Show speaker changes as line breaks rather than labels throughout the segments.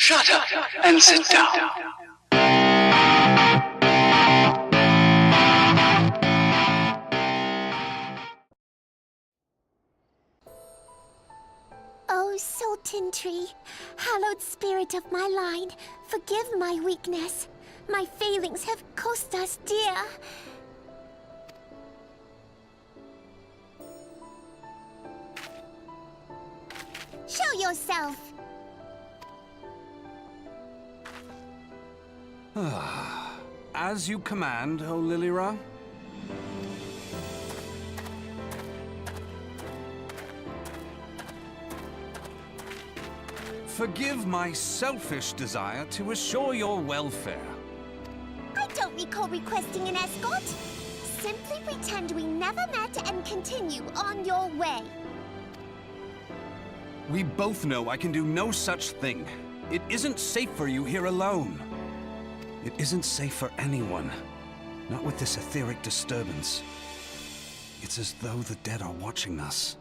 Shut up and sit down.
Oh, Sultan Tree, hallowed spirit of my line, forgive my weakness. My failings have cost us dear. Show yourself!
As you command, O Lilira. Forgive my selfish desire to assure your welfare.
I don't recall requesting an escort. Simply pretend we never met and continue on your way.
We both know I can do no such thing. It isn't safe for you here alone. It isn't safe for anyone. Not with this etheric disturbance. It's as though the dead are watching us.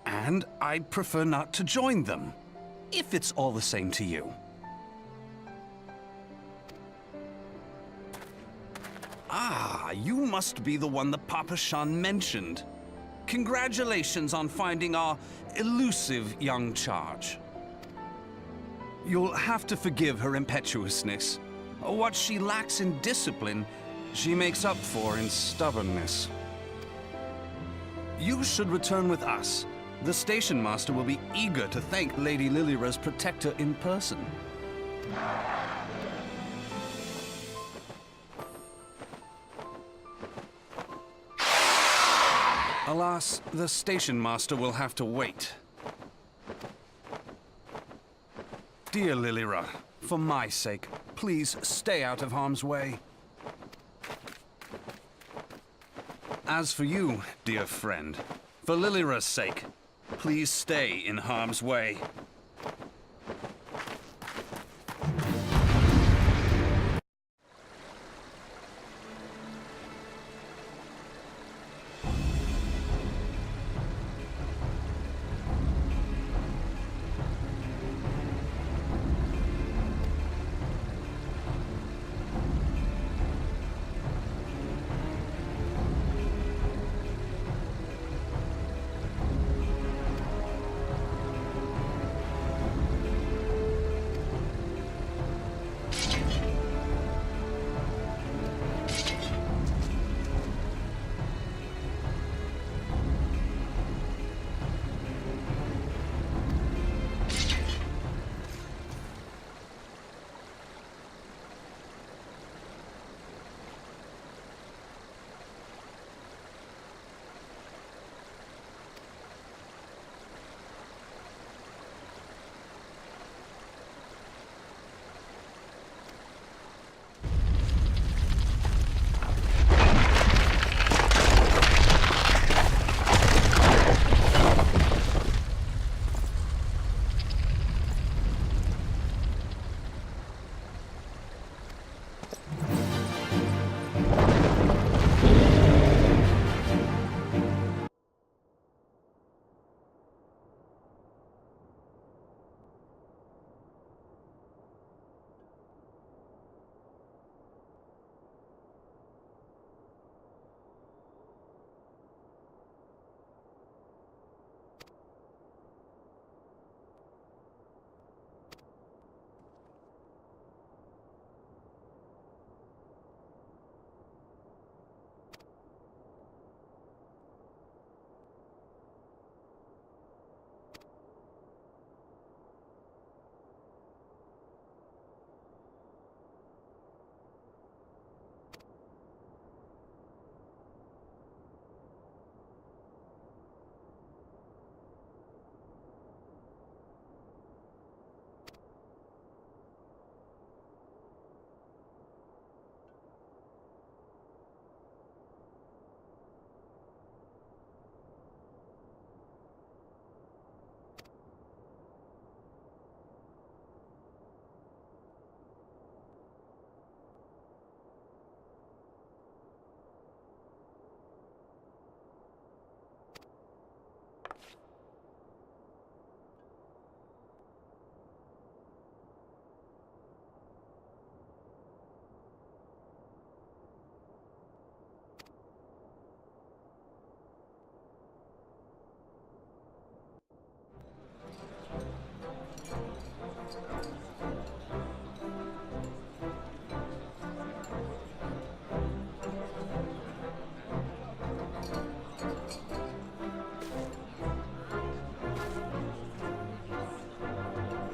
And I'd prefer not to join them, if it's all the same to you. Ah, you must be the one that Papa Shan mentioned. Congratulations on finding our elusive young charge. You'll have to forgive her impetuousness. What she lacks in discipline, she makes up for in stubbornness. You should return with us. The station master will be eager to thank Lady Lilira's protector in person. Alas, the station master will have to wait. Dear Lilira, for my sake, please stay out of harm's way. As for you, dear friend, for Lilira's sake, please stay in harm's way.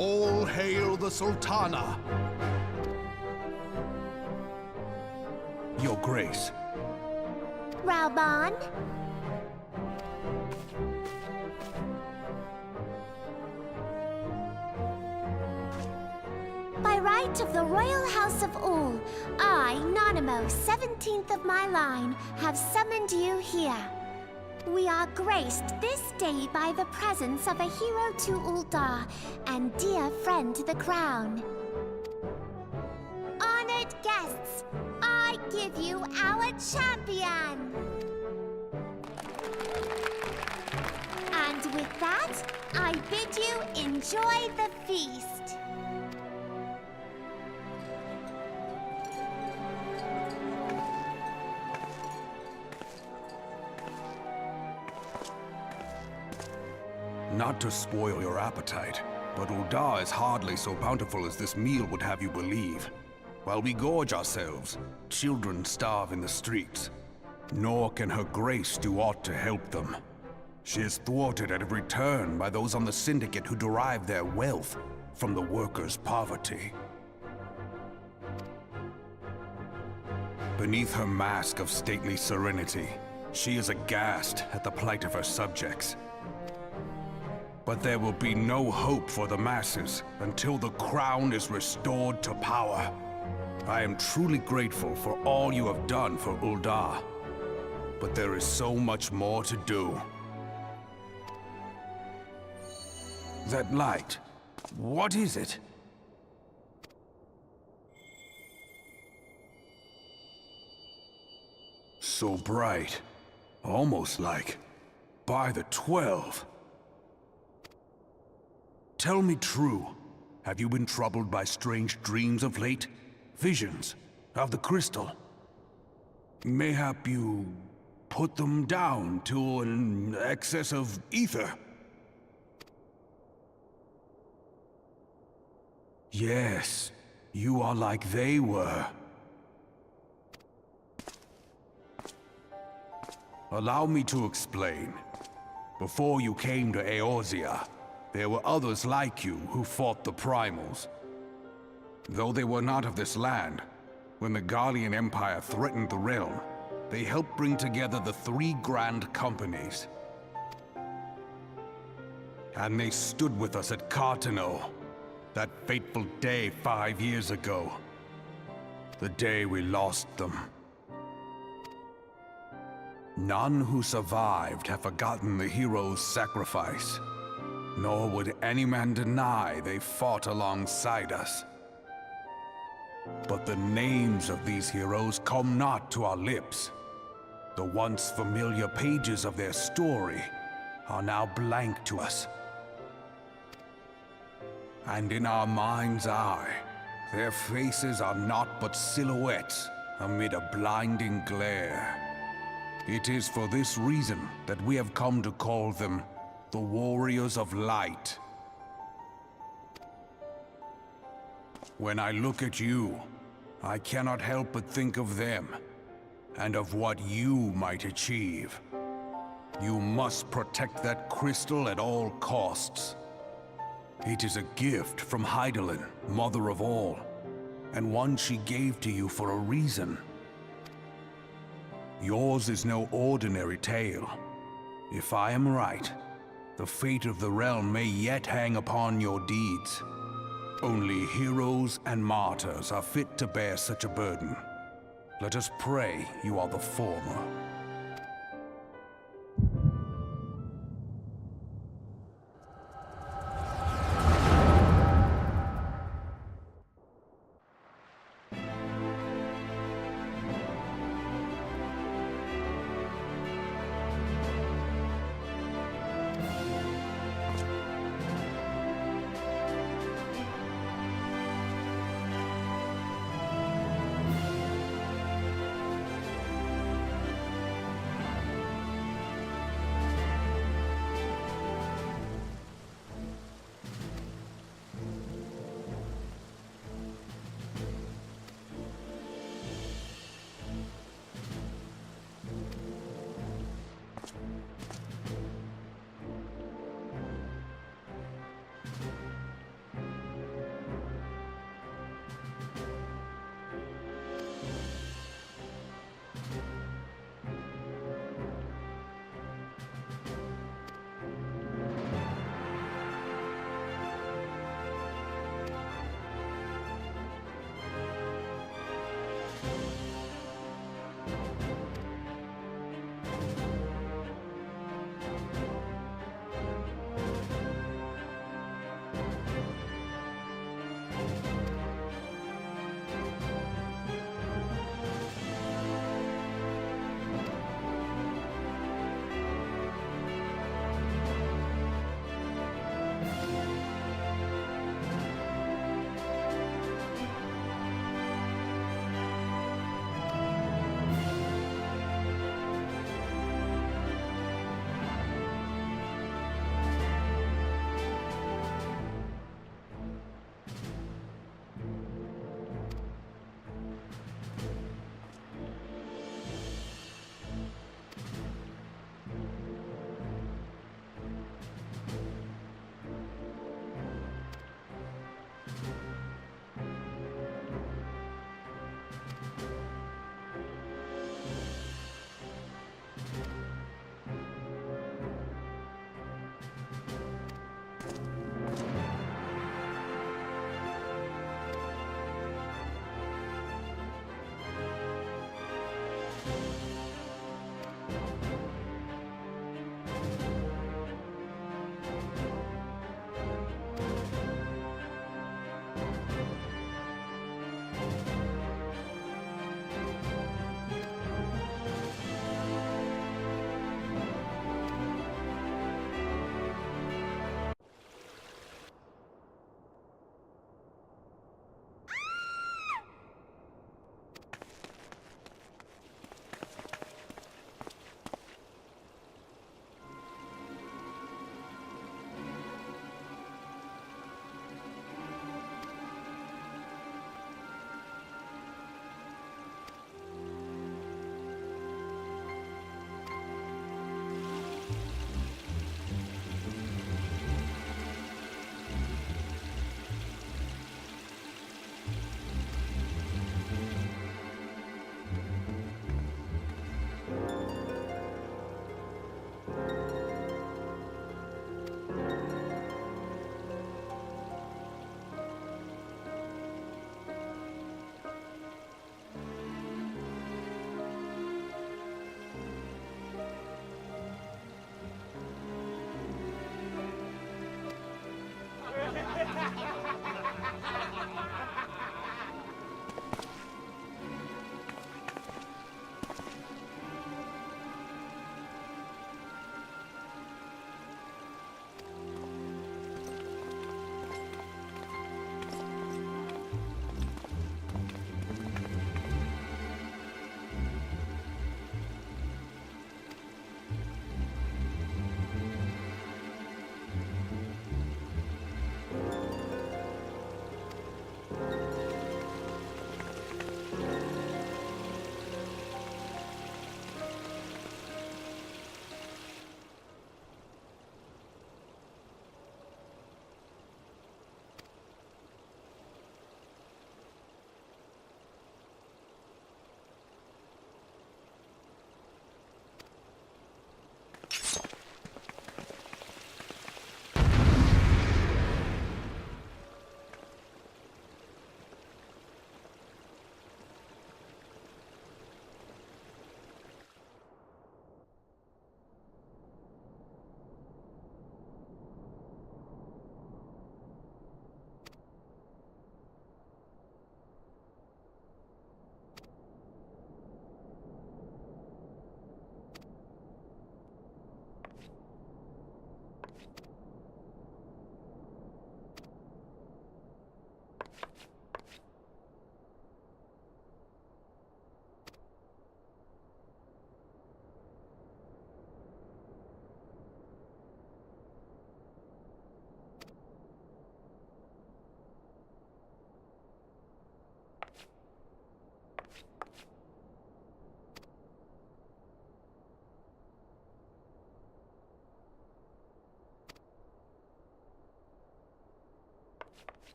All hail the Sultana!
Your Grace.
Raubon? By right of the Royal House of Ul, I, Nanamo, 17th of my line, have summoned you here. We are graced this day by the presence of a hero to Ul'dah and dear friend to the crown. Honored guests, I give you our champion! And with that, I bid you enjoy the feast.
Not to spoil your appetite, but Ul'dah is hardly so bountiful as this meal would have you believe. While we gorge ourselves, children starve in the streets. Nor can her grace do aught to help them. She is thwarted at every turn by those on the Syndicate who derive their wealth from the workers' poverty. Beneath her mask of stately serenity, she is aghast at the plight of her subjects. But there will be no hope for the masses until the crown is restored to power. I am truly grateful for all you have done for Ul'dah, but there is so much more to do. That light, what is it? So bright, almost like by the 12. Tell me true, have you been troubled by strange dreams of late? Visions of the crystal? Mayhap you put them down to an excess of ether? Yes, you are like they were. Allow me to explain. Before you came to Eorzea, there were others like you who fought the primals. Though they were not of this land, when the Garlean Empire threatened the realm, they helped bring together the 3 grand companies. And they stood with us at Cartano, that fateful day 5 years ago. The day we lost them. None who survived have forgotten the heroes' sacrifice. Nor would any man deny they fought alongside us. But the names of these heroes come not to our lips. The once familiar pages of their story are now blank to us. And in our mind's eye, their faces are naught but silhouettes amid a blinding glare. It is for this reason that we have come to call them the Warriors of Light. When I look at you, I cannot help but think of them, and of what you might achieve. You must protect that crystal at all costs. It is a gift from Hydaelyn, Mother of All, and one she gave to you for a reason. Yours is no ordinary tale. If I am right, the fate of the realm may yet hang upon your deeds. Only heroes and martyrs are fit to bear such a burden. Let us pray you are the former.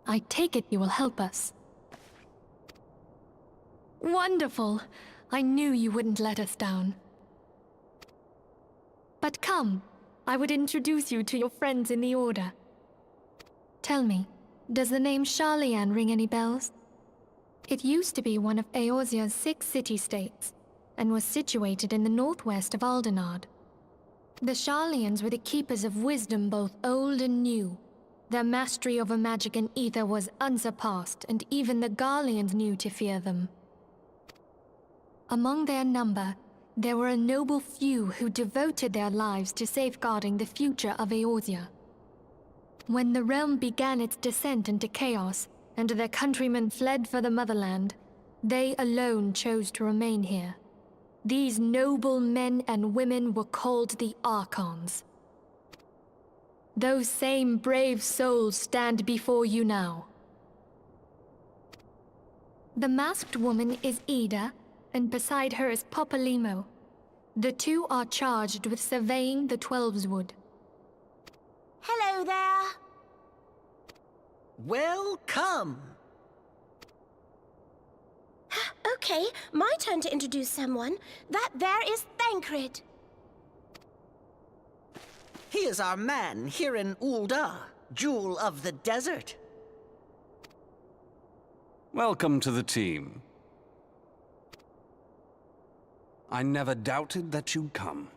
I take it you will help us. Wonderful! I knew you wouldn't let us down. But come, I would introduce you to your friends in the Order. Tell me, does the name Garlean ring any bells? It used to be one of Eorzea's 6 city-states, and was situated in the northwest of Aldenard. The Garleans were the keepers of wisdom both old and new. Their mastery over magic and ether was unsurpassed, and even the Garleans knew to fear them. Among their number, there were a noble few who devoted their lives to safeguarding the future of Eorzea. When the realm began its descent into chaos, and their countrymen fled for the motherland, they alone chose to remain here. These noble men and women were called the Archons. Those same brave souls stand before you now. The masked woman is Ida, and beside her is Popolimo. The two are charged with surveying the Twelveswood.
Hello there.
Welcome!
Okay, my turn to introduce someone. That there is Thancred.
He is our man here in Ul'dah, Jewel of the Desert.
Welcome to the team. I never doubted that you'd come.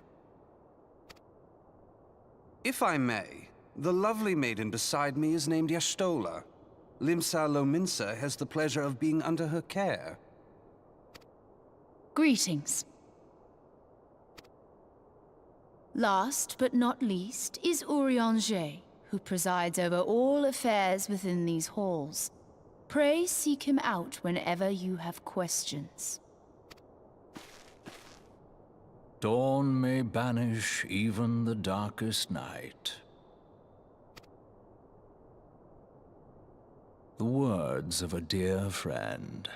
If I may, the lovely maiden beside me is named Y'shtola. Limsa Lominsa has the pleasure of being under her care.
Greetings. Last but not least is Eorzea, who presides over all affairs within these halls. Pray seek him out whenever you have questions.
Dawn may banish even the darkest night. The words of a dear friend.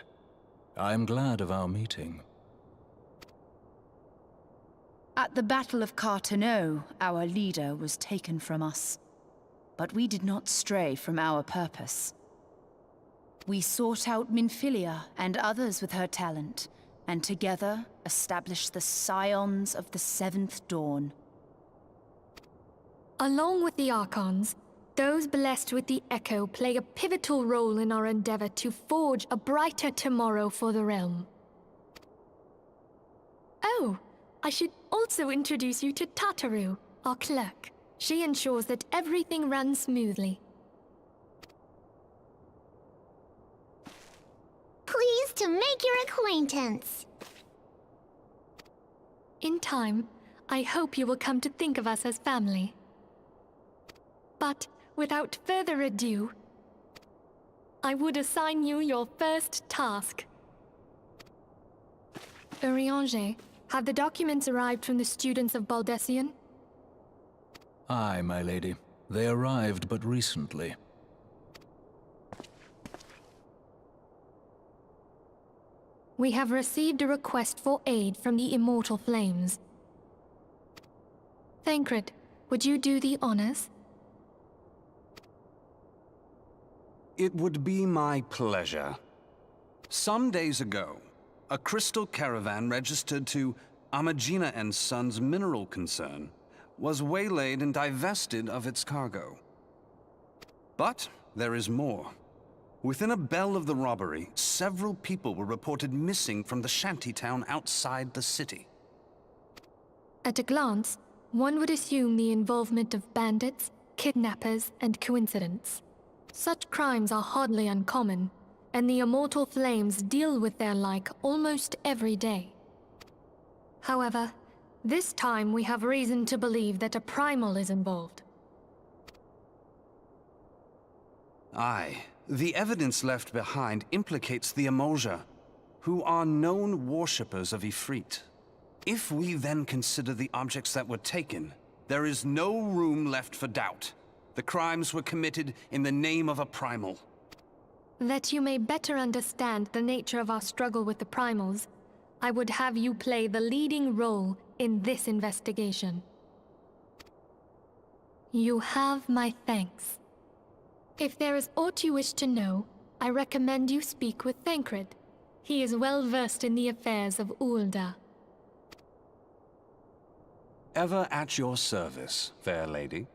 I am glad of our meeting.
At the Battle of Carteneau, our leader was taken from us. But we did not stray from our purpose. We sought out Minfilia and others with her talent, and together established the Scions of the Seventh Dawn.
Along with the Archons, those blessed with the Echo play a pivotal role in our endeavor to forge a brighter tomorrow for the realm. Oh, I should also introduce you to Tataru, our clerk. She ensures that everything runs smoothly.
Pleased to make your acquaintance.
In time, I hope you will come to think of us as family. But without further ado, I would assign you your first task. Eorzea, have the documents arrived from the students of Baldesion?
Aye, my lady. They arrived but recently.
We have received a request for aid from the Immortal Flames. Thancred, would you do the honors?
It would be my pleasure. Some days ago, a crystal caravan registered to Amagina and Sons mineral concern was waylaid and divested of its cargo. But there is more. Within a bell of the robbery, several people were reported missing from the shantytown outside the city.
At a glance, one would assume the involvement of bandits, kidnappers, and coincidence. Such crimes are hardly uncommon, and the Immortal Flames deal with their like almost every day. However, this time we have reason to believe that a primal is involved.
Aye. The evidence left behind implicates the Eorzea, who are known worshippers of Ifrit. If we then consider the objects that were taken, there is no room left for doubt. The crimes were committed in the name of a primal.
That you may better understand the nature of our struggle with the primals, I would have you play the leading role in this investigation. You have my thanks. If there is aught you wish to know, I recommend you speak with Thancred. He is well versed in the affairs of Ul'dah.
Ever at your service, fair lady.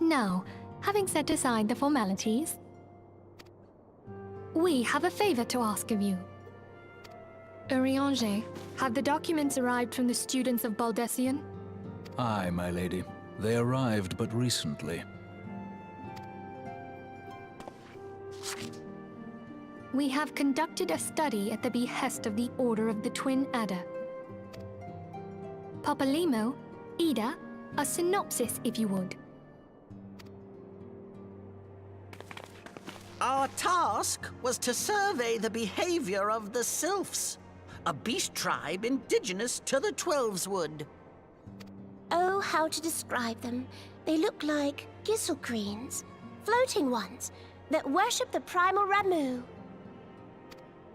Now, having set aside the formalities, we have a favor to ask of you. Eorzea, have the documents arrived from the students of Baldesion?
Aye, my lady. They arrived but recently.
We have conducted a study at the behest of the Order of the Twin Adder. Papalimo, Ida, a synopsis if you would.
Our task was to survey the behavior of the sylphs, a beast tribe indigenous to the Twelveswood.
Oh, how to describe them. They look like gisselcreens, floating ones, that worship the primal Ramu.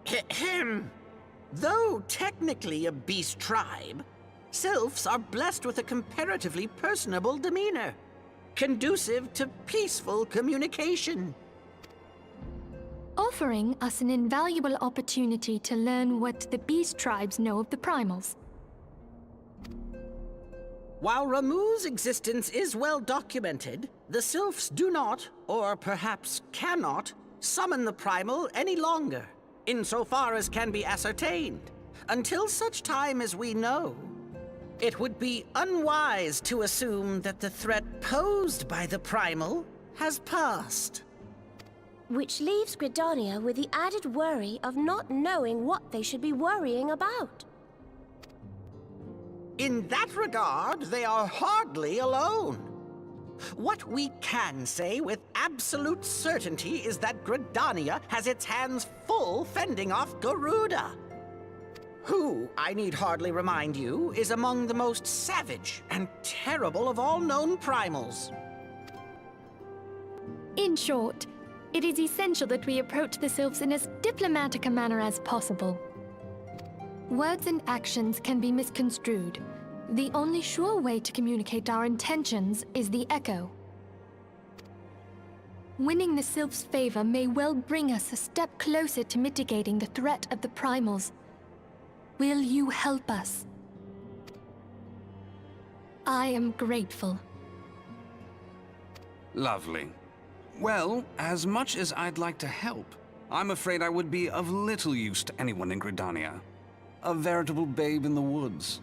Ahem. Though technically a beast tribe, sylphs are blessed with a comparatively personable demeanor, conducive to peaceful communication.
Offering us an invaluable opportunity to learn what the beast tribes know of the primals.
While Ramu's existence is well documented, the sylphs do not, or perhaps cannot, summon the primal any longer, insofar as can be ascertained, until such time as we know. It would be unwise to assume that the threat posed by the primal has passed.
Which leaves Gridania with the added worry of not knowing what they should be worrying about.
In that regard, they are hardly alone. What we can say with absolute certainty is that Gridania has its hands full fending off Garuda, who, I need hardly remind you, is among the most savage and terrible of all known primals.
In short, it is essential that we approach the sylphs in as diplomatic a manner as possible. Words and actions can be misconstrued. The only sure way to communicate our intentions is the echo. Winning the sylphs' favor may well bring us a step closer to mitigating the threat of the primals. Will you help us? I am grateful.
Lovely. Well, as much as I'd like to help, I'm afraid I would be of little use to anyone in Gridania. A veritable babe in the woods.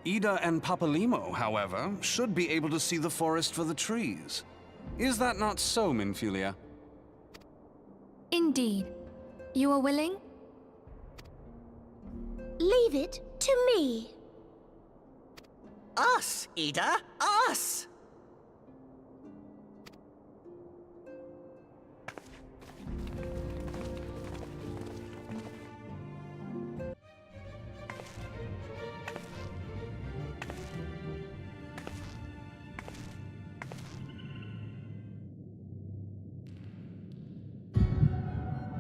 Ida and Papalimo, however, should be able to see the forest for the trees. Is that not so, Minfilia?
Indeed. You are willing?
Leave it to me.
Us, Ida, us!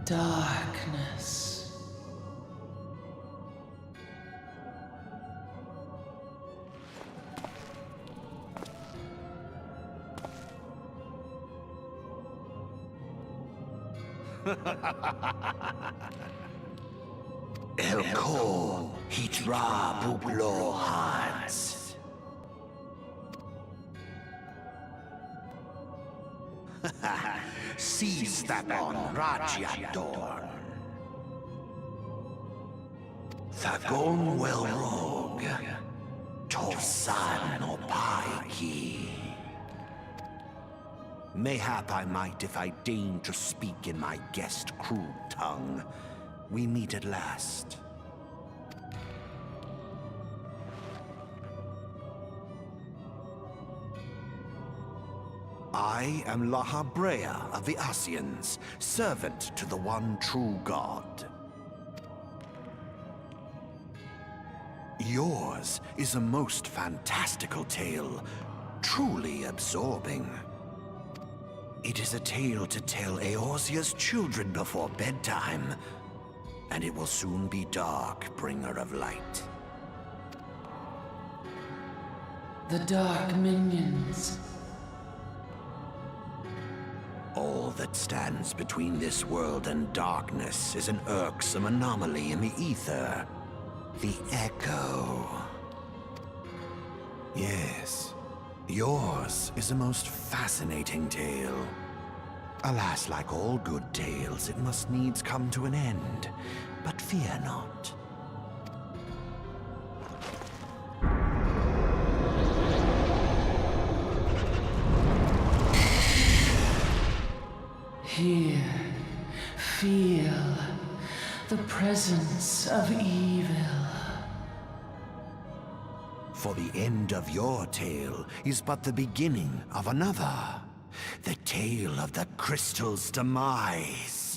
Darkness.
Elko hitra bublo hans. Seize that on Rajadorn. Thagon well rogue. Tosan opaiki. Mayhap I might if I deign to speak in my guest crude tongue. We meet at last. I am Lahabrea of the Scions, servant to the one true God. Yours is a most fantastical tale, truly absorbing. It is a tale to tell Eorzea's children before bedtime, and it will soon be dark, bringer of light.
The dark minions.
All that stands between this world and darkness is an irksome anomaly in the ether. The Echo. Yes, Yours is a most fascinating tale. Alas, like all good tales, it must needs come to an end. But fear not.
Here, feel the presence of evil.
For the end of your tale is but the beginning of another. The tale of the crystal's demise.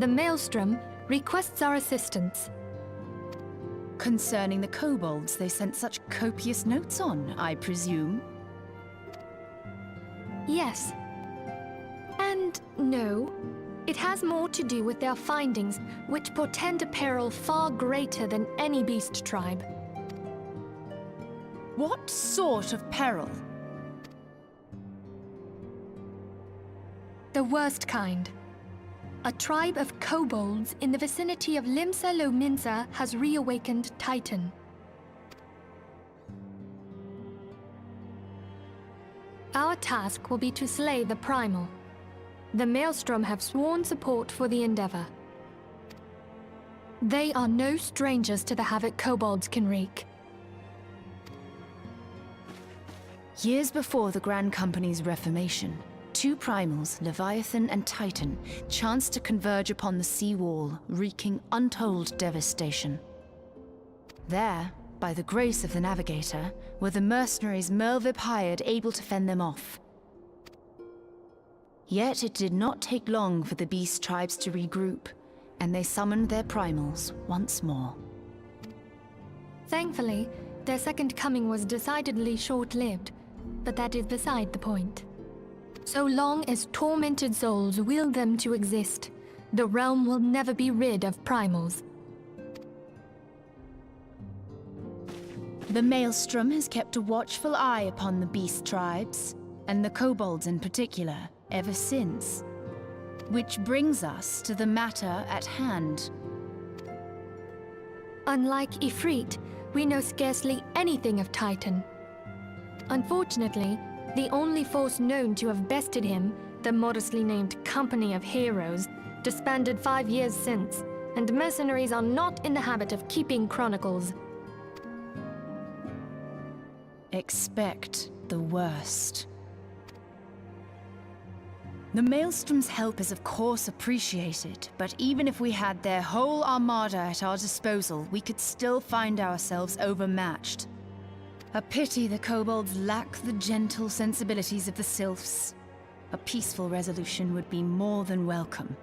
the Maelstrom requests our assistance.
Concerning the kobolds they sent such copious notes on, I presume?
Yes. And no. It has more to do with their findings, which portend a peril far greater than any beast tribe.
What sort of peril?
The worst kind. A tribe of kobolds in the vicinity of Limsa Lominsa has reawakened Titan. Our task will be to slay the primal. The Maelstrom have sworn support for the endeavor. They are no strangers to the havoc kobolds can wreak.
Years before the Grand Company's reformation, two primals, Leviathan and Titan, chanced to converge upon the sea wall, wreaking untold devastation. There, by the grace of the Navigator, were the mercenaries Merlwyb hired able to fend them off. Yet it did not take long for the beast tribes to regroup, and they summoned their primals once more.
Thankfully, their second coming was decidedly short-lived, but that is beside the point. So long as tormented souls will them to exist, the realm will never be rid of primals.
The Maelstrom has kept a watchful eye upon the beast tribes, and the kobolds in particular, ever since. Which brings us to the matter at hand.
Unlike Ifrit, we know scarcely anything of Titan. Unfortunately, the only force known to have bested him, the modestly named Company of Heroes, disbanded 5 years since, and mercenaries are not in the habit of keeping chronicles.
Expect the worst. The Maelstrom's help is of course appreciated, but even if we had their whole armada at our disposal, we could still find ourselves overmatched. A pity the kobolds lack the gentle sensibilities of the sylphs. A peaceful resolution would be more than welcome.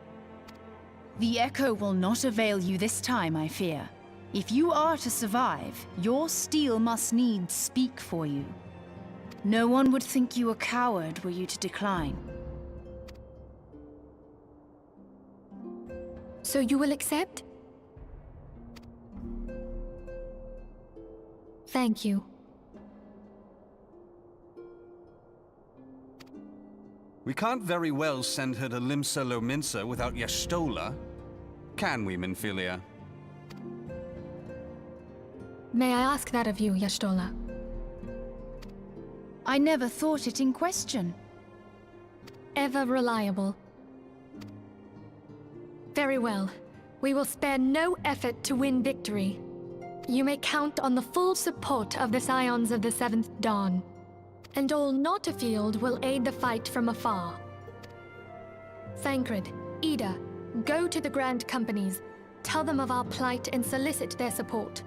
The echo will not avail you this time, I fear. If you are to survive, your steel must needs speak for you. No one would think you a coward were you to decline.
So you will accept? Thank you.
We can't very well send her to Limsa Lominsa without Y'shtola. Can we, Minfilia?
May I ask that of you, Y'shtola?
I never thought it in question.
Ever reliable. Very well. We will spare no effort to win victory. You may count on the full support of the Scions of the Seventh Dawn. And all not afield will aid the fight from afar. Thancred, Ida, go to the Grand Companies, tell them of our plight and solicit their support.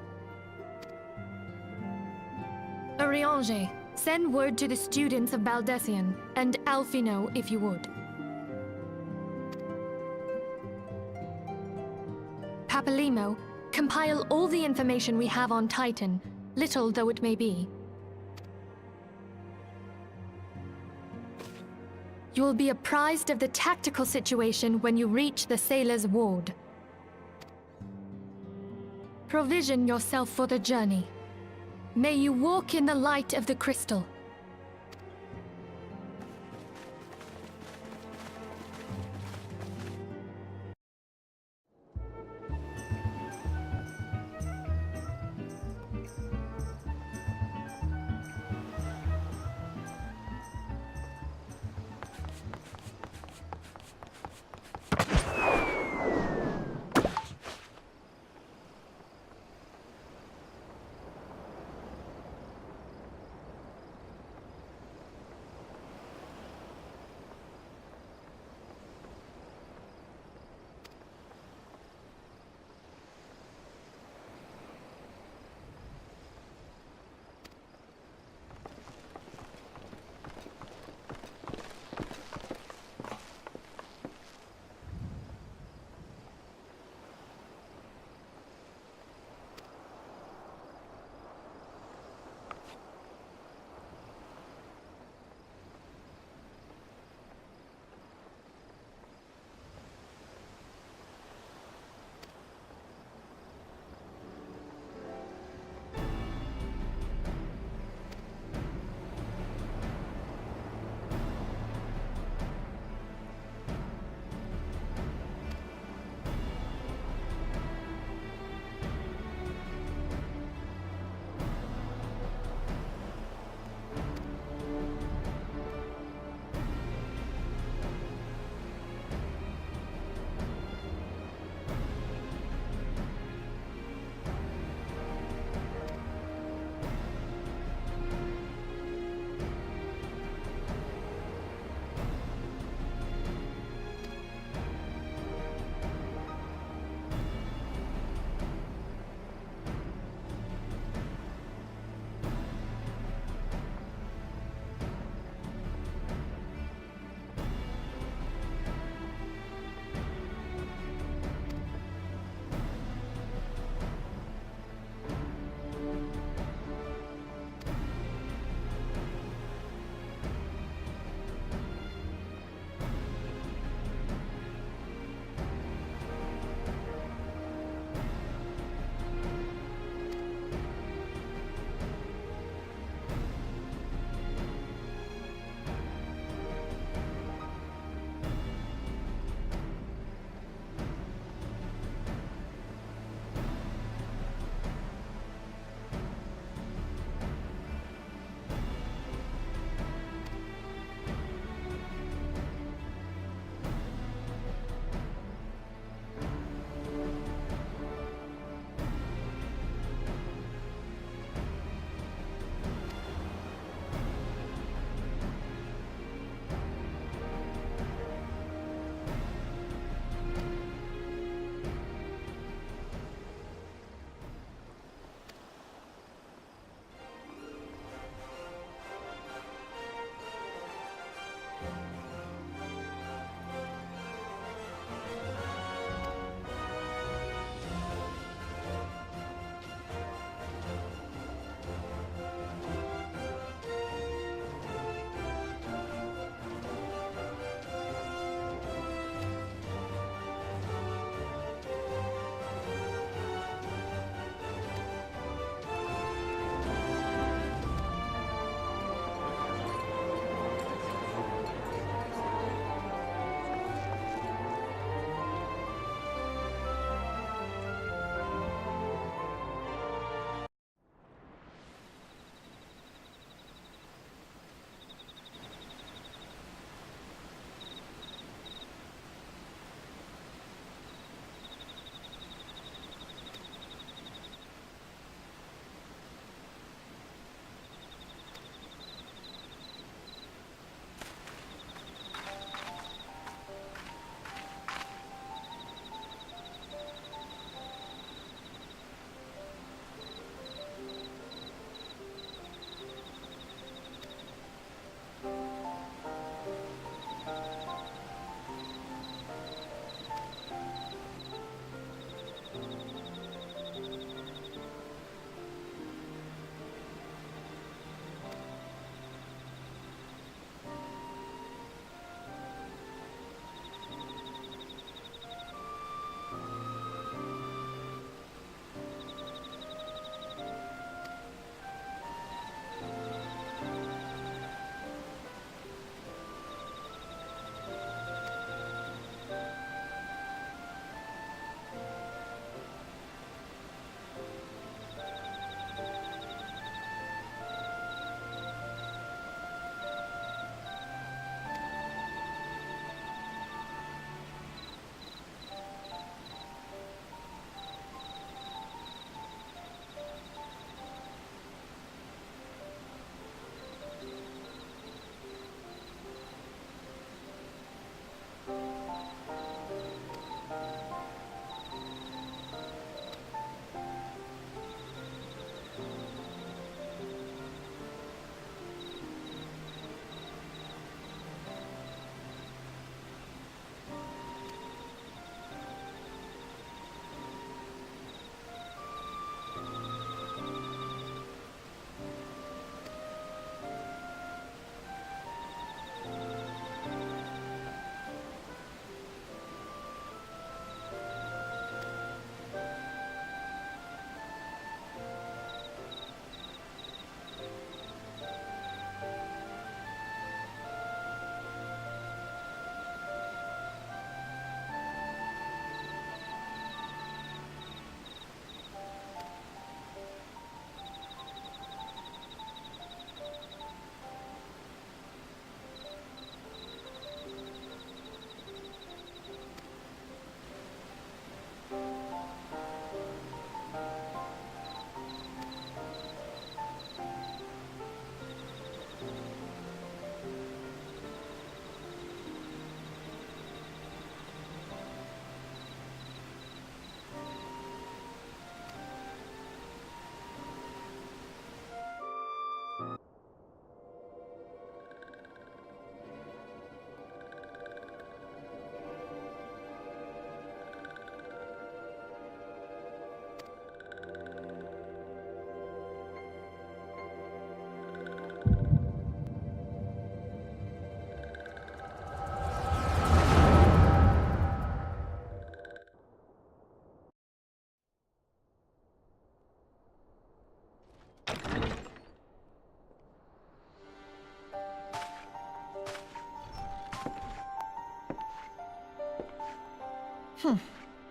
Eorzea, send word to the students of Baldessian, and Alfino if you would. Papalimo, compile all the information we have on Titan, little though it may be. You will be apprised of the tactical situation when you reach the Sailor's Ward. Provision yourself for the journey. May you walk in the light of the crystal.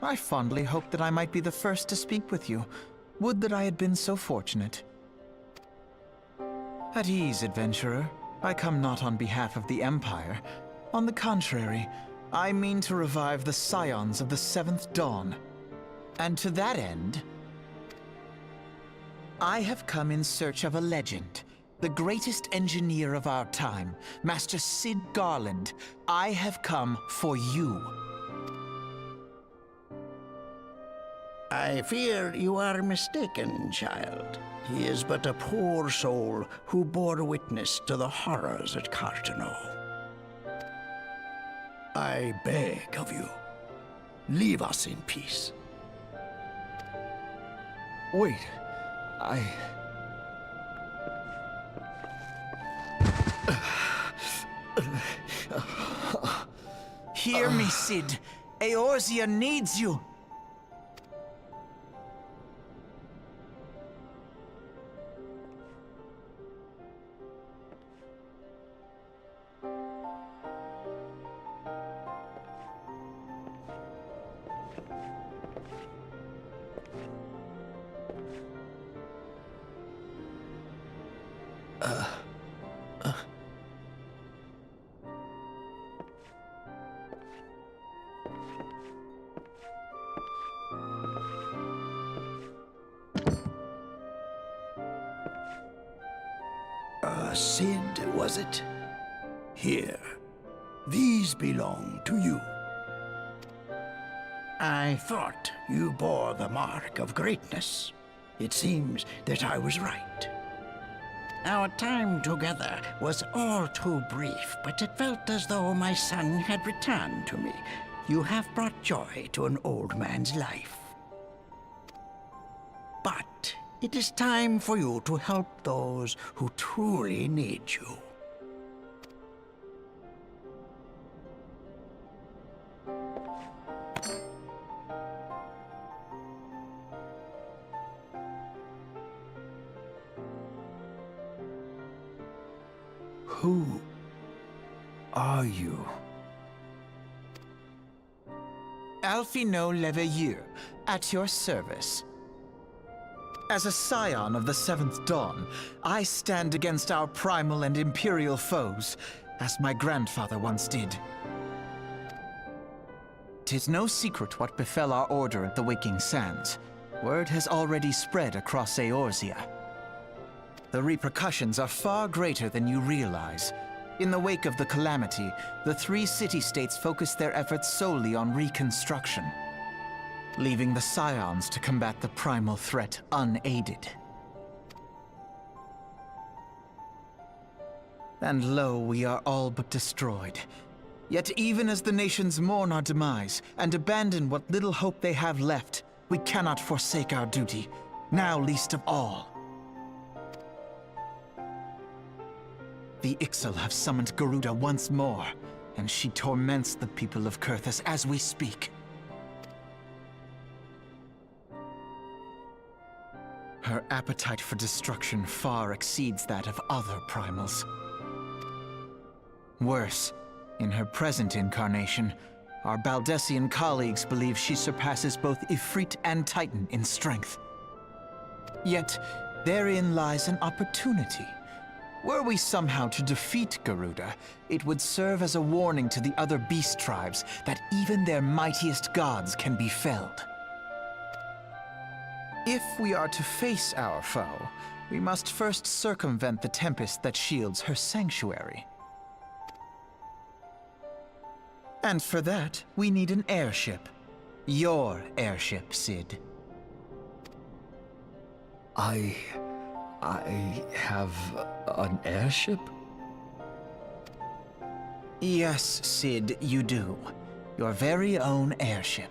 I fondly hoped that I might be the first to speak with you. Would that I had been so fortunate. At ease, adventurer. I come not on behalf of the Empire. On the contrary, I mean to revive the Scions of the Seventh Dawn. And to that end, I have come in search of a legend. The greatest engineer of our time, Master Cid Garland. I have come for you.
I fear you are mistaken, child. He is but a poor soul who bore witness to the horrors at Cartano. I beg of you, leave us in peace.
Wait,
Hear me, Cid. Eorzea needs you.
Cid, was it? Here. These belong to you. I thought you bore the mark of greatness. It seems that I was right. Our time together was all too brief, but it felt as though my son had returned to me. You have brought joy to an old man's life. But it is time for you to help those who truly need you.
who are you?
Alphino Leveilleur, at your service. As a scion of the Seventh Dawn, I stand against our primal and imperial foes, as my grandfather once did. 'Tis no secret what befell our order at the Waking Sands. Word has already spread across Eorzea. The repercussions are far greater than you realize. In the wake of the Calamity, the three city-states focused their efforts solely on reconstruction, leaving the Scions to combat the primal threat unaided. And lo, we are all but destroyed. Yet even as the nations mourn our demise and abandon what little hope they have left, we cannot forsake our duty, now least of all. The Ixal have summoned Garuda once more, and she torments the people of Kurthus as we speak. Her appetite for destruction far exceeds that of other primals. Worse, in her present incarnation, our Baldessian colleagues believe she surpasses both Ifrit and Titan in strength. Yet, therein lies an opportunity. Were we somehow to defeat Garuda, it would serve as a warning to the other beast tribes that even their mightiest gods can be felled. If we are to face our foe, we must first circumvent the tempest that shields her sanctuary. And for that, we need an airship. Your airship, Cid.
I have an airship?
Yes, Cid, you do. Your very own airship.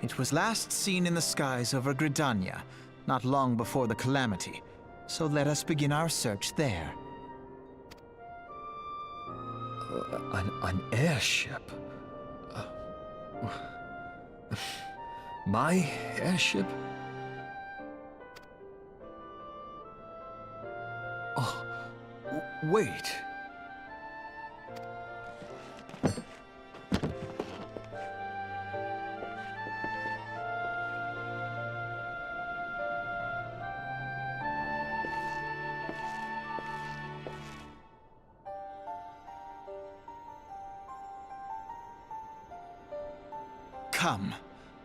It was last seen in the skies over Gridania, not long before the Calamity. So let us begin our search there.
An airship? My airship? Oh, wait.
Come,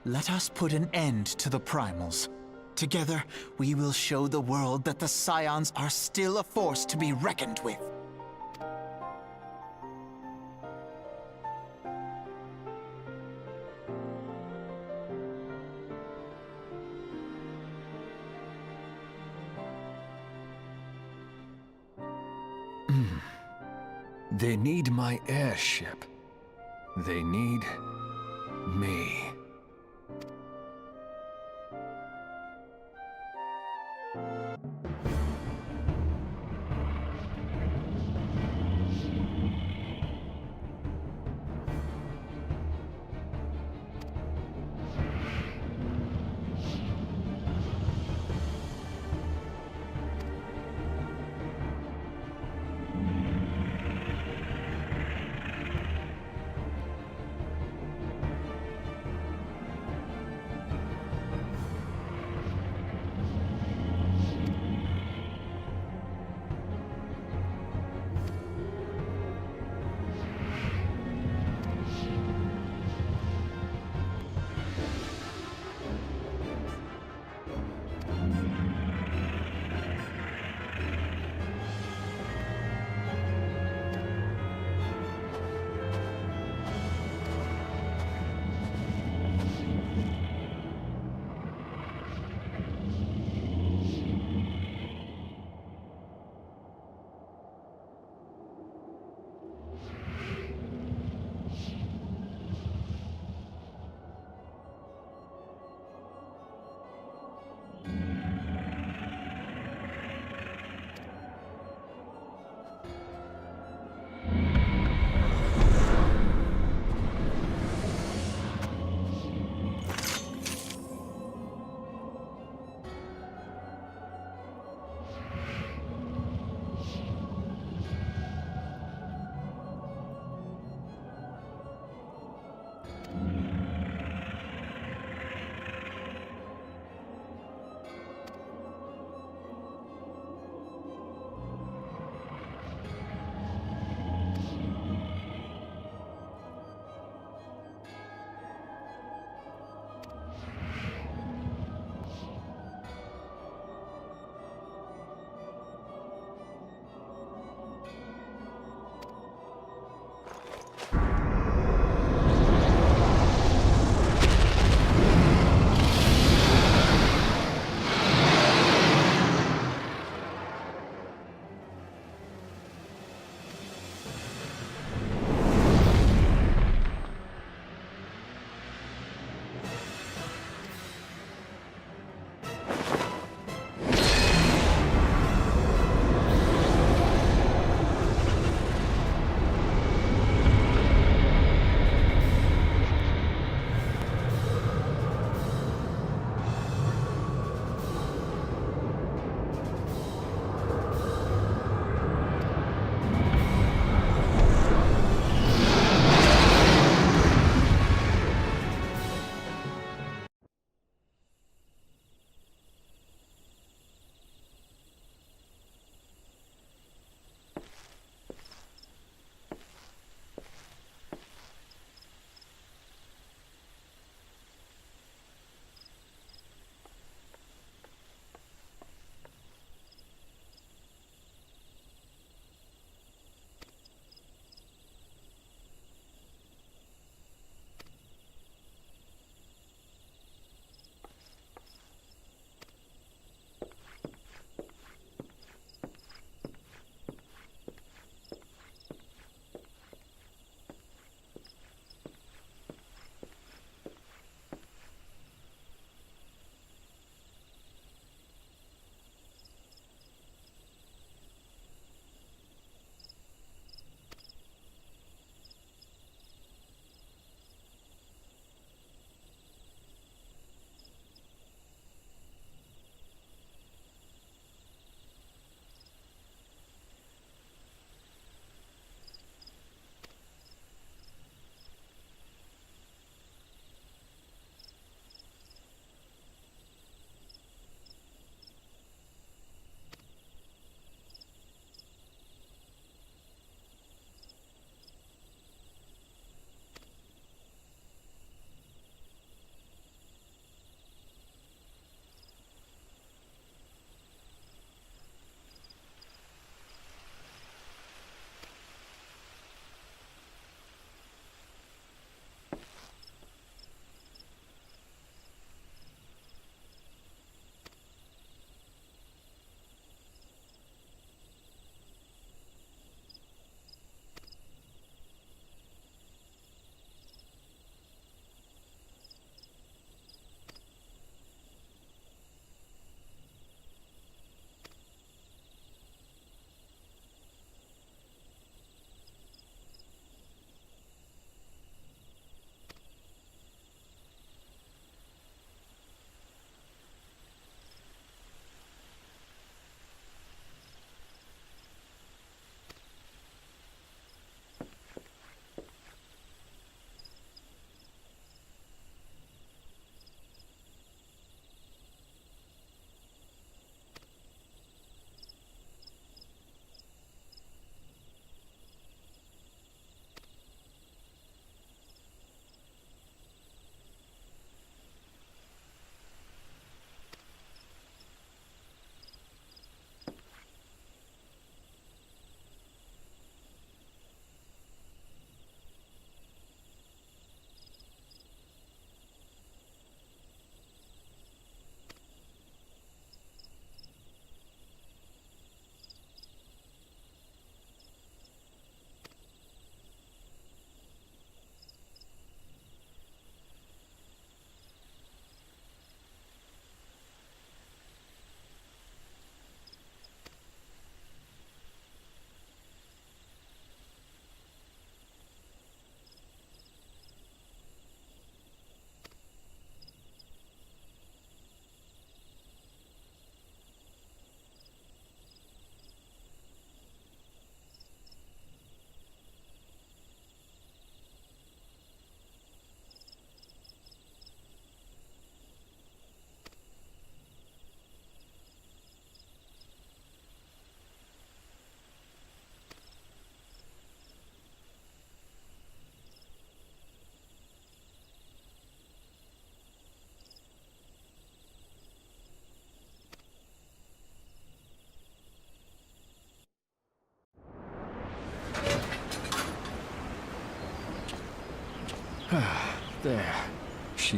let us put an end to the primals. Together, we will show the world that the Scions are still a force to be reckoned with.
They need my airship. They need me.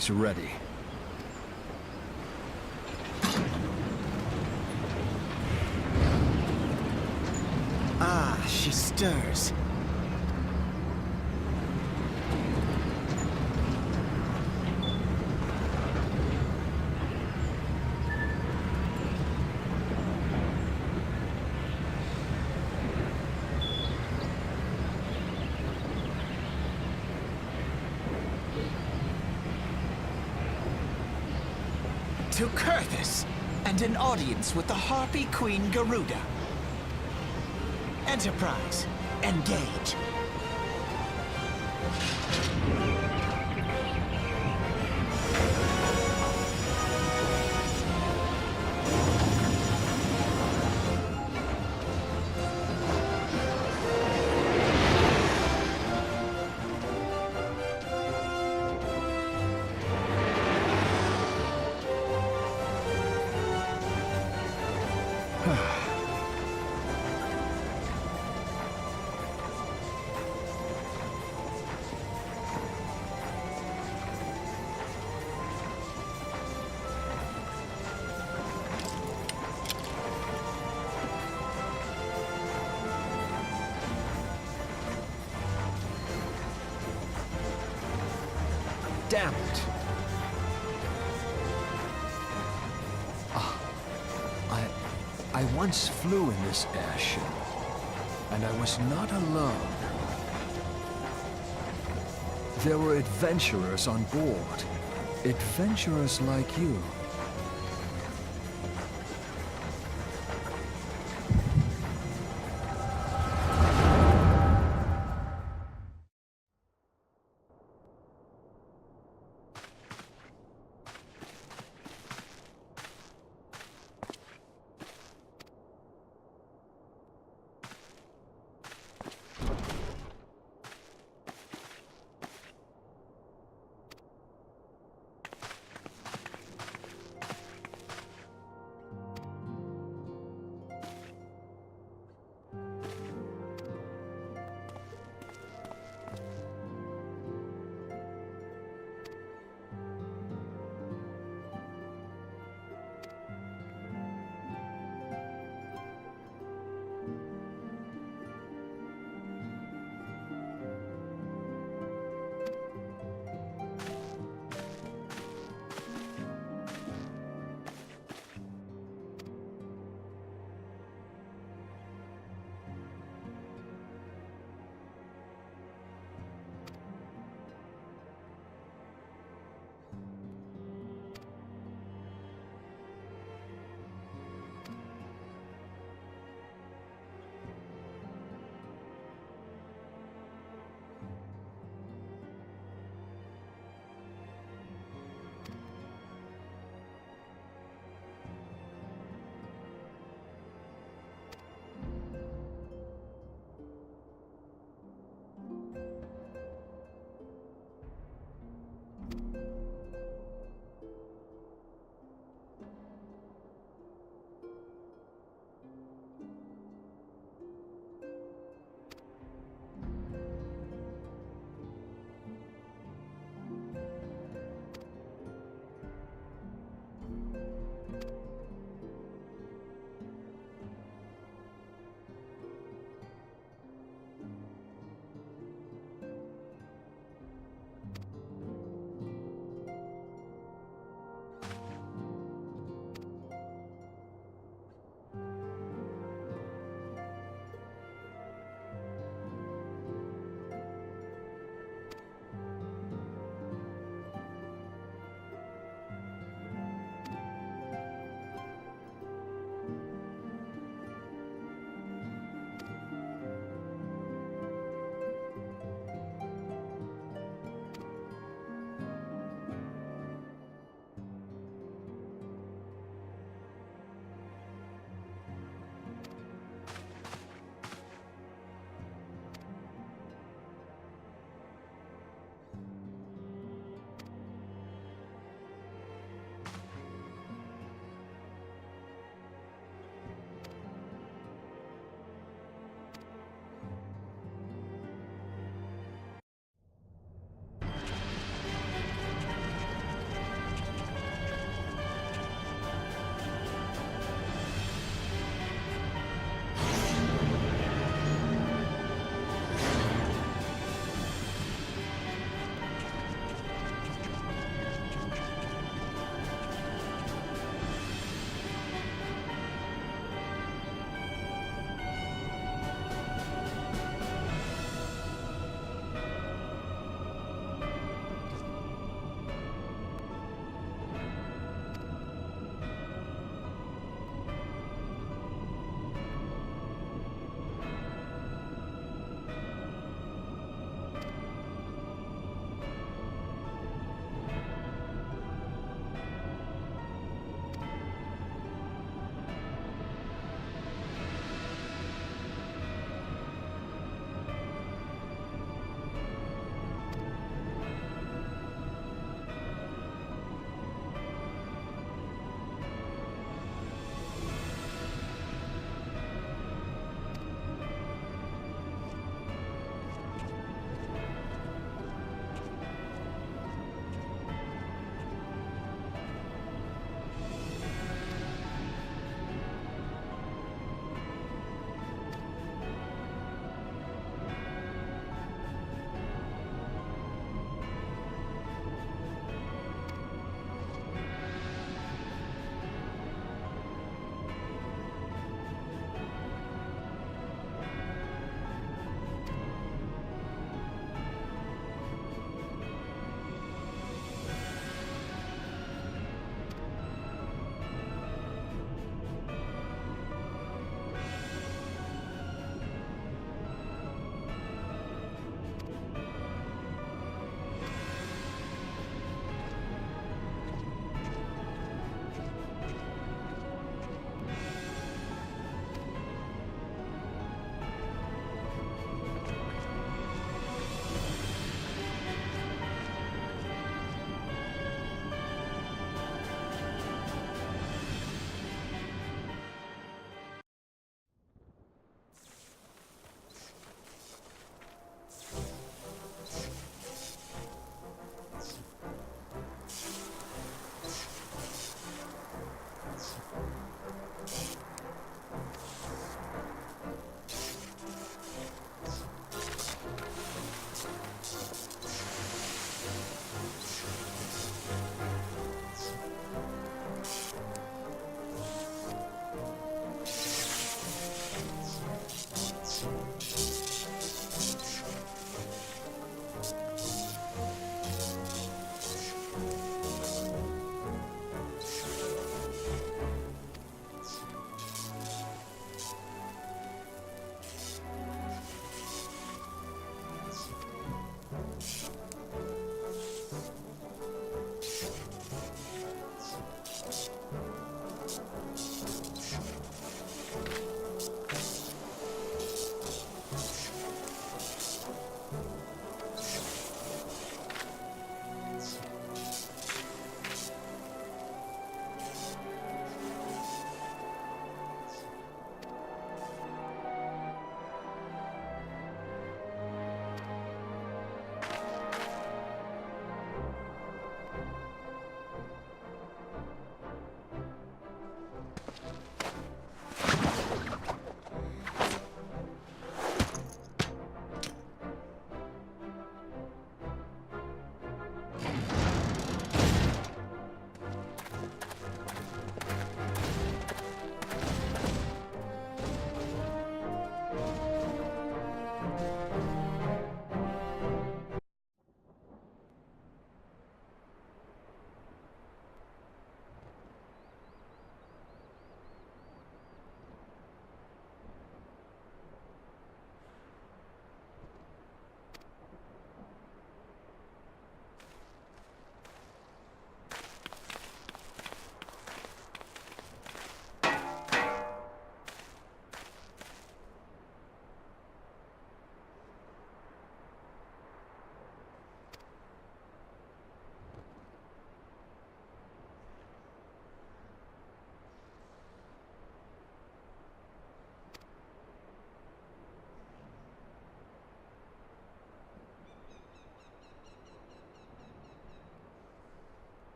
He's ready.
Ah, she stirs. To Kurthus, and an audience with the Harpy Queen Garuda. Enterprise, engage.
Damn it. I once flew in this airship, and I was not alone. There were adventurers on board. Adventurers like you.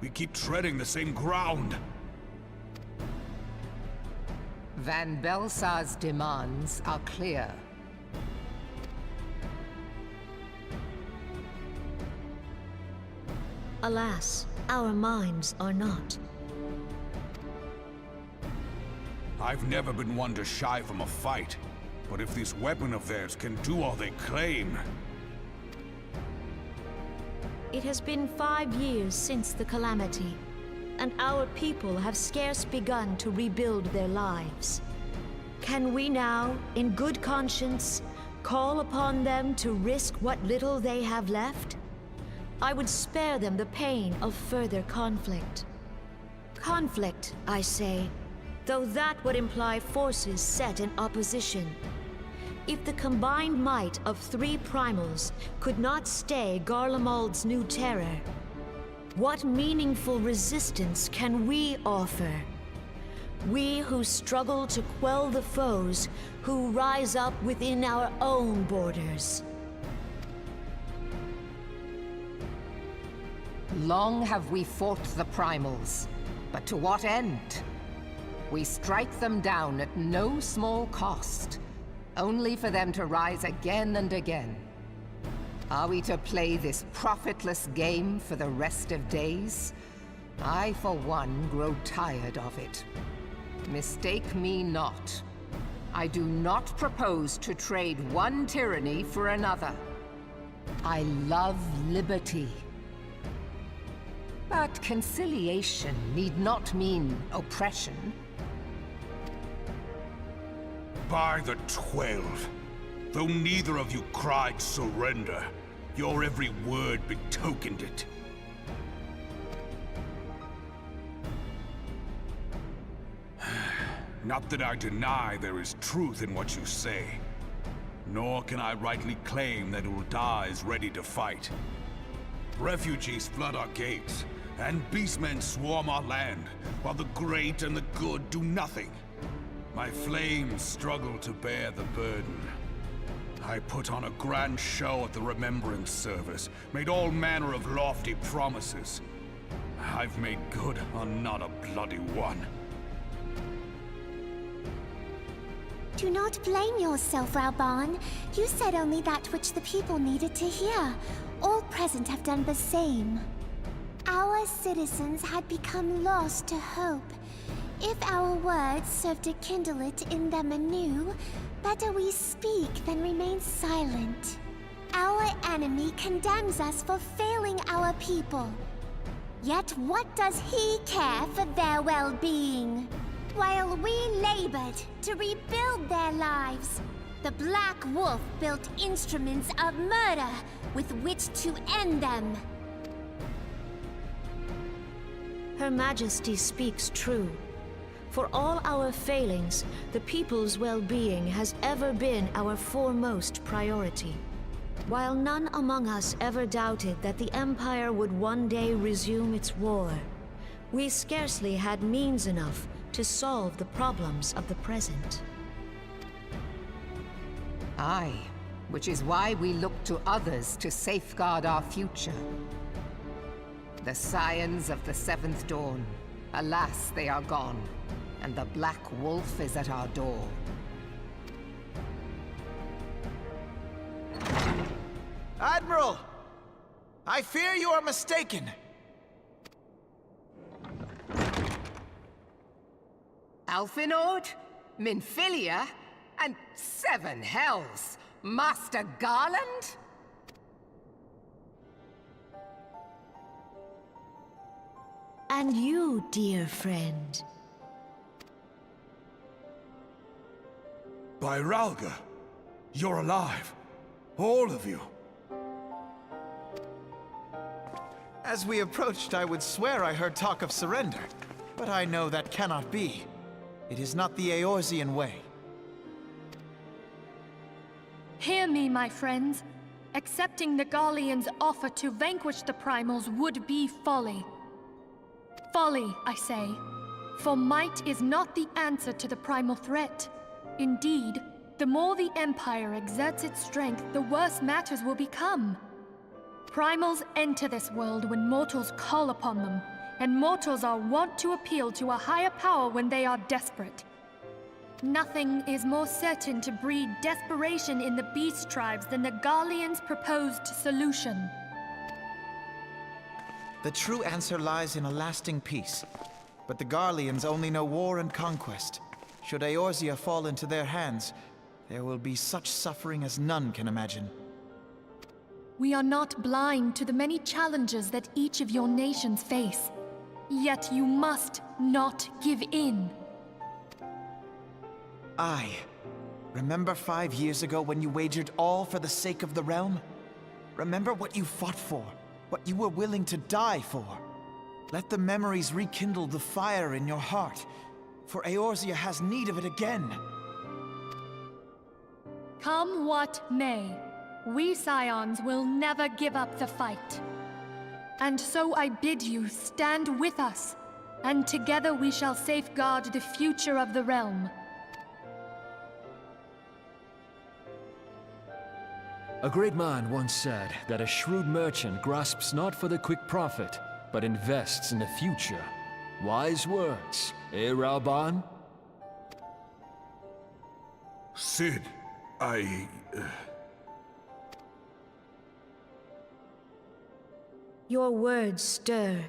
We keep treading the same ground.
Van Belsar's demands are clear.
Alas, our minds are not.
I've never been one to shy from a fight, but if this weapon of theirs can do all they claim...
It has been 5 years since the Calamity, and our people have scarce begun to rebuild their lives. Can we now, in good conscience, call upon them to risk what little they have left? I would spare them the pain of further conflict. Conflict, I say, though that would imply forces set in opposition. If the combined might of 3 primals could not stay Garlemald's new terror, what meaningful resistance can we offer? We who struggle to quell the foes who rise up within our own borders.
Long have we fought the primals, but to what end? We strike them down at no small cost, only for them to rise again and again. Are we to play this profitless game for the rest of days? I, for one, grow tired of it. Mistake me not. I do not propose to trade one tyranny for another. I love liberty. But conciliation need not mean oppression.
By the 12, though neither of you cried surrender, your every word betokened it. Not that I deny there is truth in what you say, nor can I rightly claim that Ul'dah is ready to fight. Refugees flood our gates, and beastmen swarm our land, while the great and the good do nothing. My flames struggle to bear the burden. I put on a grand show at the Remembrance Service, made all manner of lofty promises. I've made good on not a bloody one.
Do not blame yourself, Raoban. You said only that which the people needed to hear. All present have done the same. Our citizens had become lost to hope. If our words serve to kindle it in them anew, better we speak than remain silent. Our enemy condemns us for failing our people. Yet what does he care for their well-being? While we labored to rebuild their lives, the Black Wolf built instruments of murder with which to end them.
Her Majesty speaks true. For all our failings, the people's well-being has ever been our foremost priority. While none among us ever doubted that the Empire would one day resume its war, we scarcely had means enough to solve the problems of the present.
Aye, which is why we look to others to safeguard our future. The Scions of the Seventh Dawn. Alas, they are gone, and the Black Wolf is at our door.
Admiral! I fear you are mistaken.
Alphinaud, Minfilia, and 7 hells! Master Garland?
And you, dear friend.
By Ralga, you're alive. All of you.
As we approached, I would swear I heard talk of surrender, but I know that cannot be. It is not the Eorzean way.
Hear me, my friends. Accepting the Garleans' offer to vanquish the primals would be folly. Folly, I say. For might is not the answer to the primal threat. Indeed, the more the Empire exerts its strength, the worse matters will become. Primals enter this world when mortals call upon them, and mortals are wont to appeal to a higher power when they are desperate. Nothing is more certain to breed desperation in the beast tribes than the Garleans' proposed solution.
The true answer lies in a lasting peace. But the Garleans only know war and conquest. Should Eorzea fall into their hands, there will be such suffering as none can imagine.
We are not blind to the many challenges that each of your nations face. Yet you must not give in.
Aye. Remember 5 years ago when you wagered all for the sake of the realm? Remember what you fought for, what you were willing to die for. Let the memories rekindle the fire in your heart, for Eorzea has need of it again.
Come what may, we Scions will never give up the fight. And so I bid you stand with us, and together we shall safeguard the future of the realm.
A great man once said that a shrewd merchant grasps not for the quick profit, but invests in the future. Wise words, eh, Raoban?
Sid,
Your words stir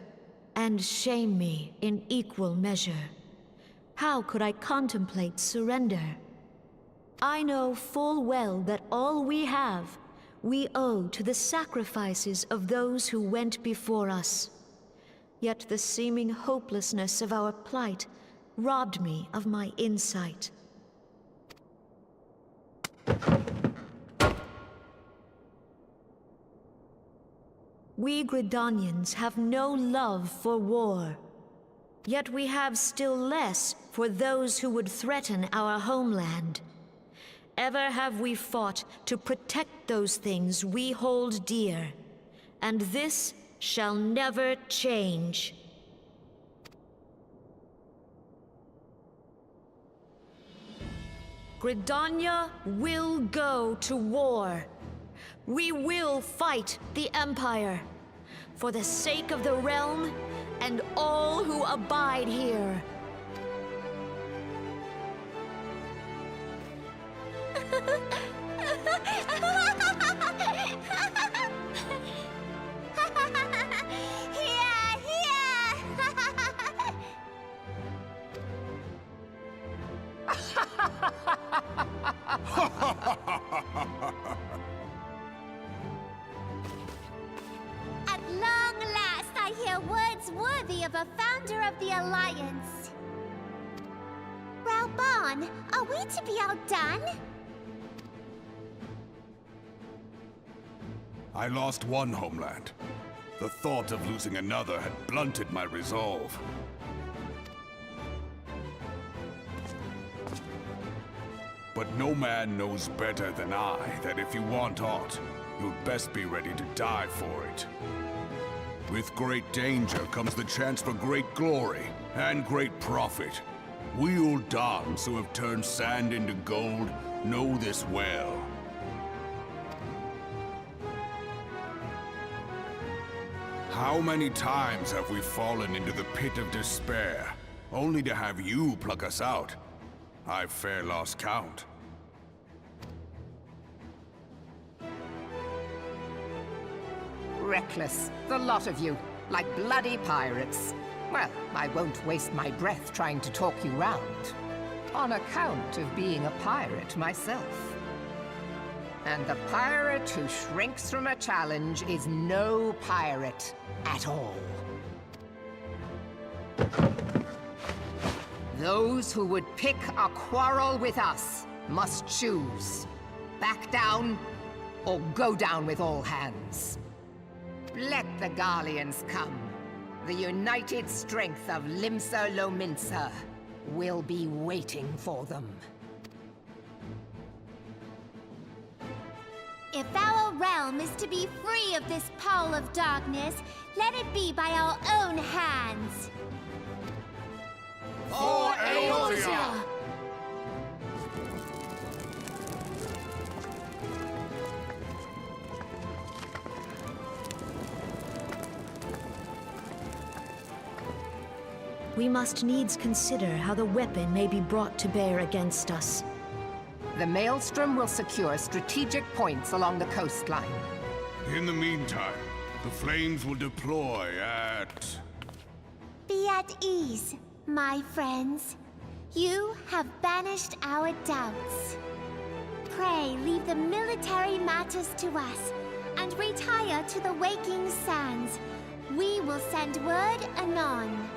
and shame me in equal measure. How could I contemplate surrender? I know full well that all we have, we owe to the sacrifices of those who went before us. Yet the seeming hopelessness of our plight robbed me of my insight. We Gridanians have no love for war. Yet we have still less for those who would threaten our homeland. Ever have we fought to protect those things we hold dear, and this shall never change. Gridania will go to war. We will fight the Empire, for the sake of the realm and all who abide here.
At long last, I hear words worthy of a founder of the Alliance. Raoban, are we to be outdone?
I lost one homeland. The thought of losing another had blunted my resolve. But no man knows better than I that if you want aught, you'd best be ready to die for it. With great danger comes the chance for great glory and great profit. We Uldans who have turned sand into gold know this well. How many times have we fallen into the pit of despair, only to have you pluck us out? I've fair lost count.
Reckless, the lot of you, like bloody pirates. Well, I won't waste my breath trying to talk you round, on account of being a pirate myself. And the pirate who shrinks from a challenge is no pirate at all. Those who would pick a quarrel with us must choose. Back down, or go down with all hands. Let the Garleans come. The united strength of Limsa Lominsa will be waiting for them.
If our realm is to be free of this pall of darkness, let it be by our own hands.
For Eorzea!
we must needs consider how the weapon may be brought to bear against us.
The Maelstrom will secure strategic points along the coastline.
In the meantime, the flames will deploy at...
Be at ease, my friends. You have banished our doubts. Pray leave the military matters to us, and retire to the waking sands. We will send word anon.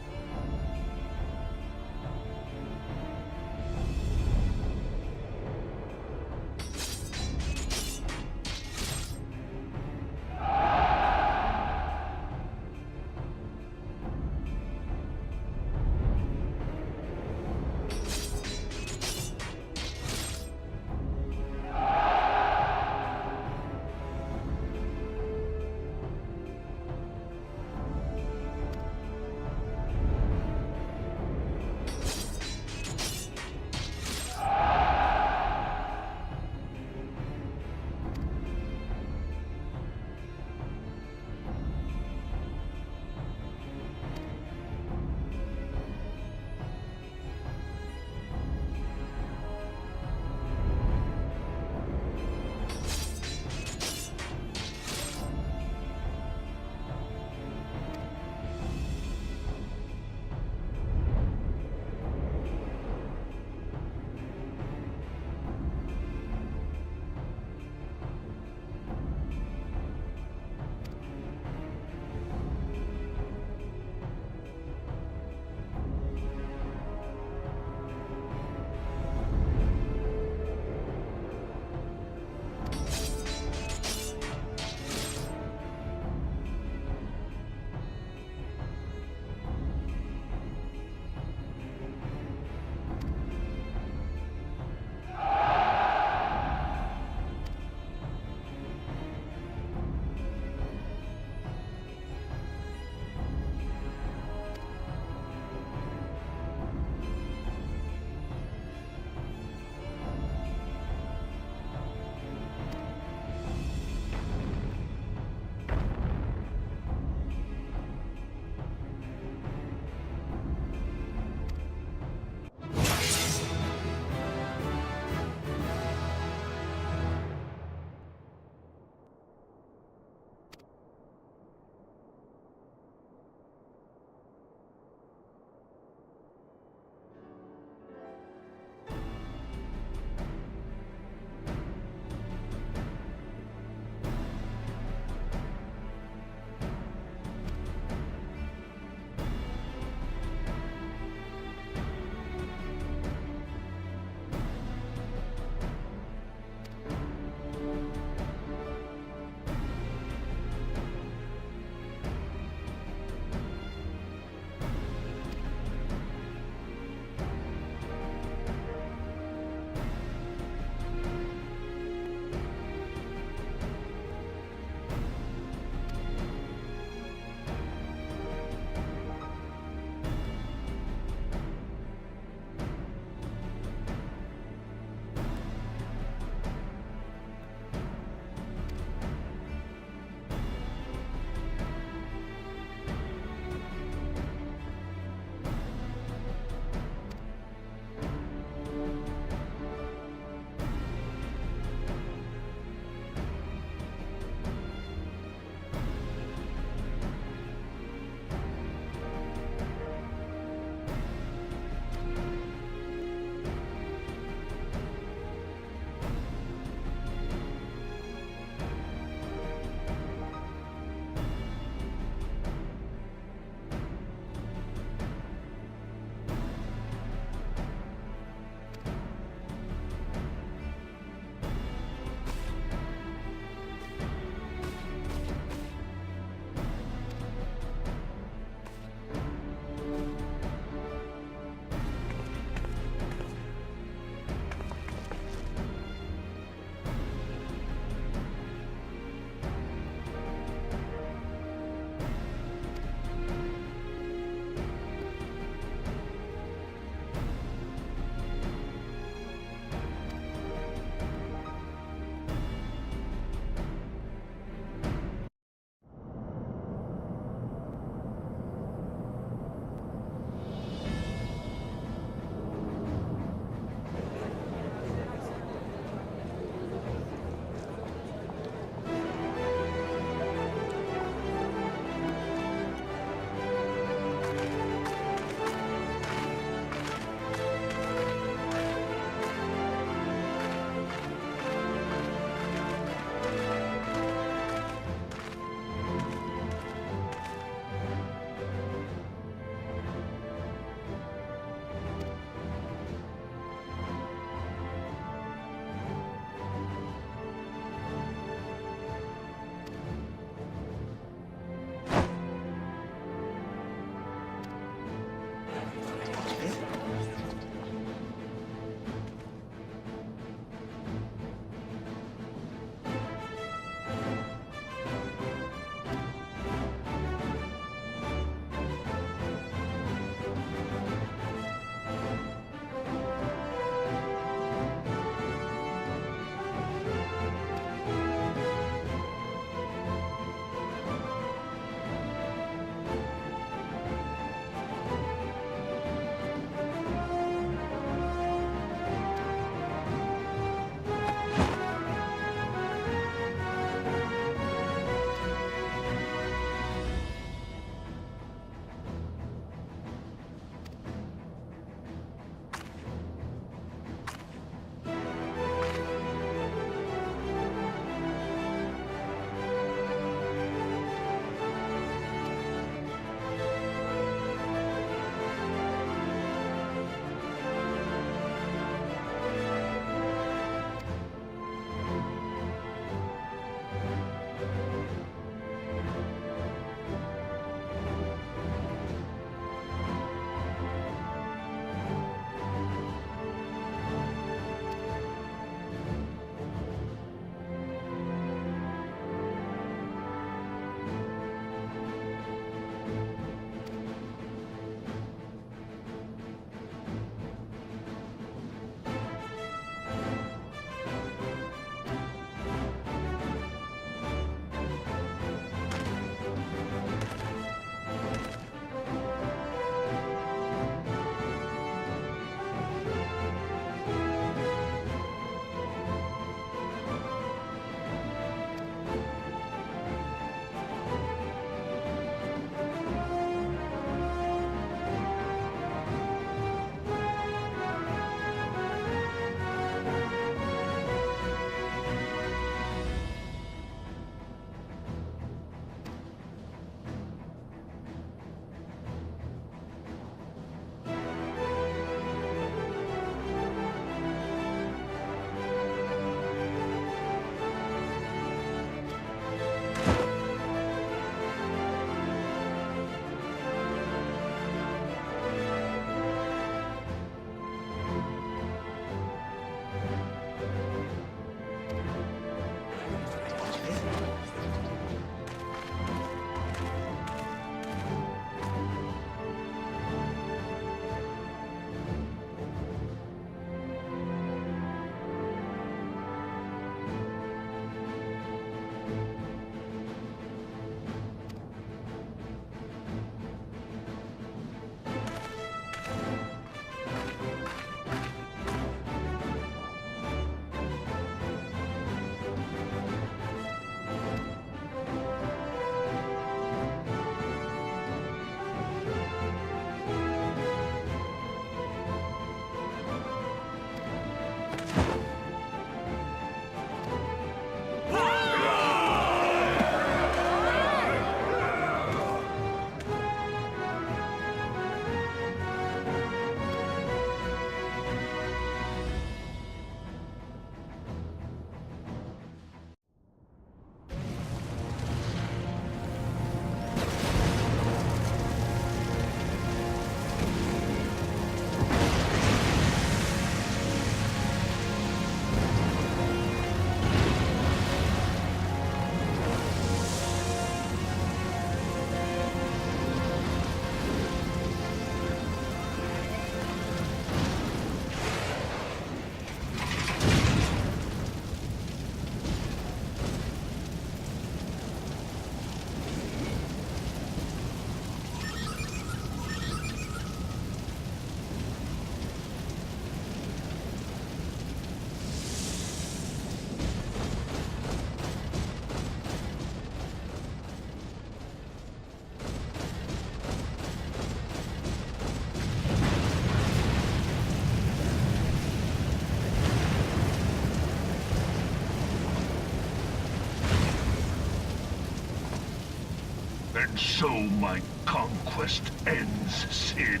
And so my conquest ends, Cid.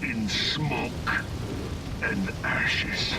In smoke and ashes.